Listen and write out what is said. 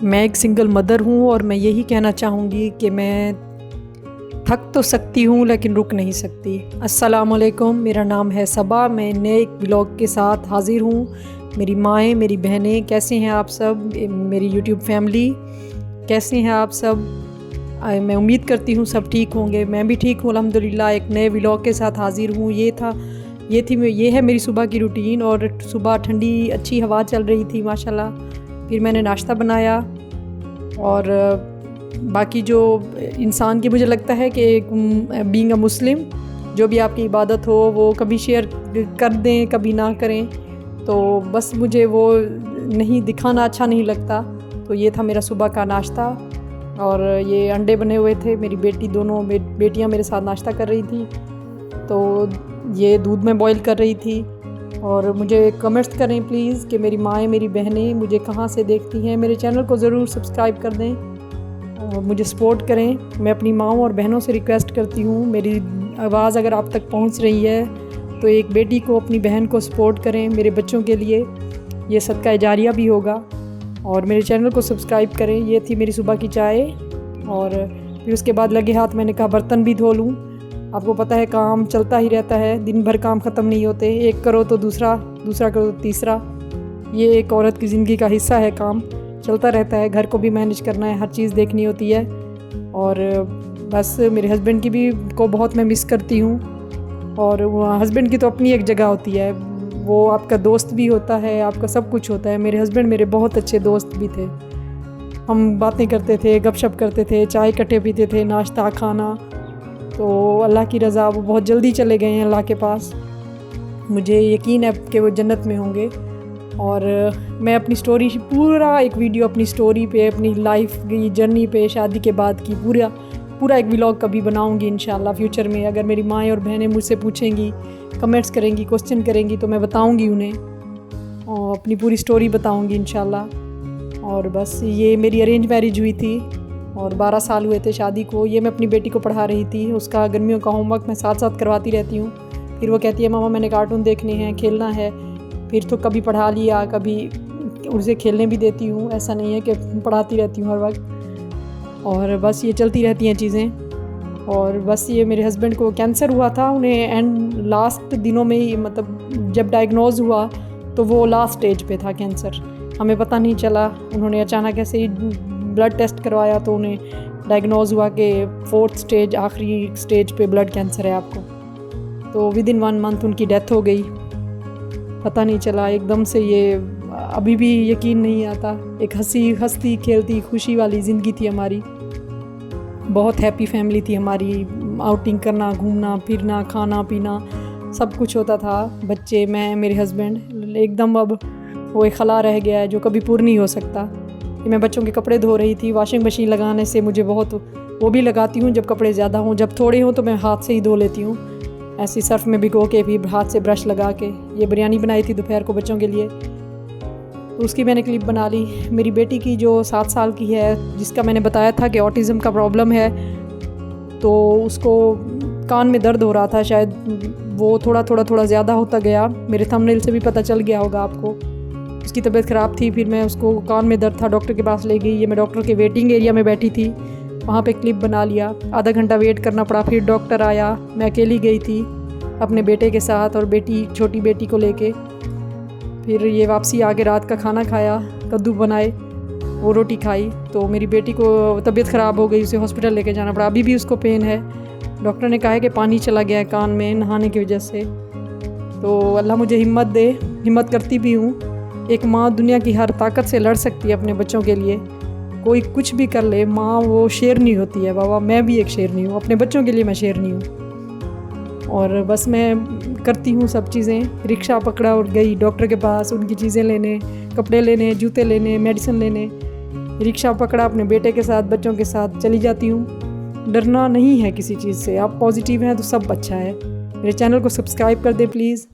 मैं एक single mother हूँ और मैं यही कहना चाहूँगी कि मैं थक तो सकती हूँ लेकिन रुक नहीं सकती। अस्सलाम वालेकुम, मेरा नाम है सबा। मैं नए एक ब्लॉग के साथ हाज़िर हूँ। मेरी माएँ, मेरी बहनें, कैसे हैं आप सब? मेरी यूट्यूब फैमिली कैसे हैं आप सब? मैं उम्मीद करती हूँ सब ठीक होंगे। मैं भी ठीक हूँ अल्हम्दुलिल्लाह। एक नए व्लॉग के साथ हाज़िर हूँ। ये है मेरी सुबह की रूटीन। और सुबह ठंडी अच्छी हवा चल रही थी माशाल्लाह। फिर मैंने नाश्ता बनाया और बाकी जो इंसान की मुझे लगता है कि बीइंग अ मुस्लिम जो भी आपकी इबादत हो वो कभी शेयर कर दें कभी ना करें, तो बस मुझे वो नहीं दिखाना अच्छा नहीं लगता। तो ये था मेरा सुबह का नाश्ता और ये अंडे बने हुए थे। मेरी बेटी दोनों बेटियां मेरे साथ नाश्ता कर रही थी, तो ये दूध में बॉईल कर रही थी। और मुझे कमेंट्स करें प्लीज़ कि मेरी माएँ, मेरी बहनें मुझे कहाँ से देखती हैं। मेरे चैनल को ज़रूर सब्सक्राइब कर दें और मुझे सपोर्ट करें। मैं अपनी माँओं और बहनों से रिक्वेस्ट करती हूँ, मेरी आवाज़ अगर आप तक पहुँच रही है तो एक बेटी को, अपनी बहन को सपोर्ट करें मेरे बच्चों के लिए। ये सदका जारिया भी होगा। और मेरे चैनल को सब्सक्राइब करें। ये थी मेरी सुबह की चाय और फिर उसके बाद लगे हाथ मैंने कहा बर्तन भी धो लूँ। आपको पता है काम चलता ही रहता है, दिन भर काम ख़त्म नहीं होते। एक करो तो दूसरा करो तो तीसरा। ये एक औरत की ज़िंदगी का हिस्सा है, काम चलता रहता है। घर को भी मैनेज करना है, हर चीज़ देखनी होती है। और बस मेरे हस्बैंड की भी को बहुत मैं मिस करती हूँ। और हस्बैंड की तो अपनी एक जगह होती है, वो आपका दोस्त भी होता है, आपका सब कुछ होता है। मेरे हस्बैंड मेरे बहुत अच्छे दोस्त भी थे। हम बातें करते थे, गपशप करते थे, चाय इकट्ठे पीते थे, नाश्ता खाना। तो अल्लाह की रज़ा वो बहुत जल्दी चले गए हैं अल्लाह के पास। मुझे यकीन है कि वो जन्नत में होंगे। और मैं अपनी स्टोरी पूरा एक वीडियो अपनी स्टोरी पे, अपनी लाइफ की जर्नी पे, शादी के बाद की पूरा एक व्लॉग कभी बनाऊंगी इंशाल्लाह फ्यूचर में। अगर मेरी माएँ और बहनें मुझसे पूछेंगी, कमेंट्स करेंगी, क्वेश्चन करेंगी तो मैं बताऊंगी उन्हें और अपनी पूरी स्टोरी बताऊंगी इंशाल्लाह। और बस ये मेरी अरेंज मैरिज हुई थी और 12 साल हुए थे शादी को। ये मैं अपनी बेटी को पढ़ा रही थी, उसका गर्मियों का होमवर्क मैं साथ साथ करवाती रहती हूँ। फिर वो कहती है मामा मैंने कार्टून देखने हैं, खेलना है। फिर तो कभी पढ़ा लिया, कभी उसे खेलने भी देती हूँ। ऐसा नहीं है कि पढ़ाती रहती हूँ हर वक्त। और बस ये चलती रहती हैं चीज़ें। और बस ये मेरे हस्बैंड को कैंसर हुआ था, उन्हें एंड लास्ट दिनों में ही, मतलब जब डायग्नोज हुआ तो वो लास्ट स्टेज पे था कैंसर। हमें पता नहीं चला, उन्होंने अचानक ऐसे ही ब्लड टेस्ट करवाया तो उन्हें डायग्नोज हुआ कि 4th स्टेज, आखिरी स्टेज पे ब्लड कैंसर है आपको। तो विद इन 1 मंथ उनकी डेथ हो गई। पता नहीं चला एकदम से। ये अभी भी यकीन नहीं आता। एक हंसती खेलती खुशी वाली ज़िंदगी थी हमारी, बहुत हैप्पी फैमिली थी हमारी। आउटिंग करना, घूमना फिरना, खाना पीना सब कुछ होता था। बच्चे, मैं, मेरे हस्बैंड। एकदम अब वो एक खला रह गया है जो कभी पूर्ण नहीं हो सकता। मैं बच्चों के कपड़े धो रही थी। वॉशिंग मशीन लगाने से मुझे बहुत, वो भी लगाती हूँ जब कपड़े ज़्यादा हों। जब थोड़े हों तो मैं हाथ से ही धो लेती हूँ, ऐसे सर्फ में भिगो के, फिर हाथ से ब्रश लगा के। ये बिरयानी बनाई थी दोपहर को बच्चों के लिए, तो उसकी मैंने क्लिप बना ली। मेरी बेटी की जो 7 साल की है, जिसका मैंने बताया था कि ऑटिज़म का प्रॉब्लम है, तो उसको कान में दर्द हो रहा था। शायद वो थोड़ा ज़्यादा होता गया। मेरे थंबनेल से भी पता चल गया होगा आपको। उसकी तबीयत ख़राब थी, फिर मैं उसको, कान में दर्द था, डॉक्टर के पास ले गई। ये मैं डॉक्टर के वेटिंग एरिया में बैठी थी, वहाँ पे क्लिप बना लिया। आधा घंटा वेट करना पड़ा, फिर डॉक्टर आया। मैं अकेली गई थी अपने बेटे के साथ और छोटी बेटी को लेके। फिर ये वापसी आके रात का खाना खाया, कद्दू बनाए, वो रोटी खाई। तो मेरी बेटी को तबीयत ख़राब हो गई, उसे हॉस्पिटल लेके जाना पड़ा। अभी भी उसको पेन है। डॉक्टर ने कहा है कि पानी चला गया है कान में नहाने की वजह से। तो अल्लाह मुझे हिम्मत दे, हिम्मत करती भी हूँ। एक माँ दुनिया की हर ताकत से लड़ सकती है अपने बच्चों के लिए। कोई कुछ भी कर ले, माँ वो शेरनी होती है। बाबा मैं भी एक शेरनी हूँ, अपने बच्चों के लिए मैं शेरनी हूँ। और बस मैं करती हूँ सब चीज़ें। रिक्शा पकड़ा और गई डॉक्टर के पास, उनकी चीज़ें लेने, कपड़े लेने, जूते लेने, मेडिसिन लेने। रिक्शा पकड़ा, अपने बेटे के साथ, बच्चों के साथ चली जाती हूँ। डरना नहीं है किसी चीज़ से। आप पॉजिटिव हैं तो सब अच्छा है। मेरे चैनल को सब्सक्राइब कर दें प्लीज़।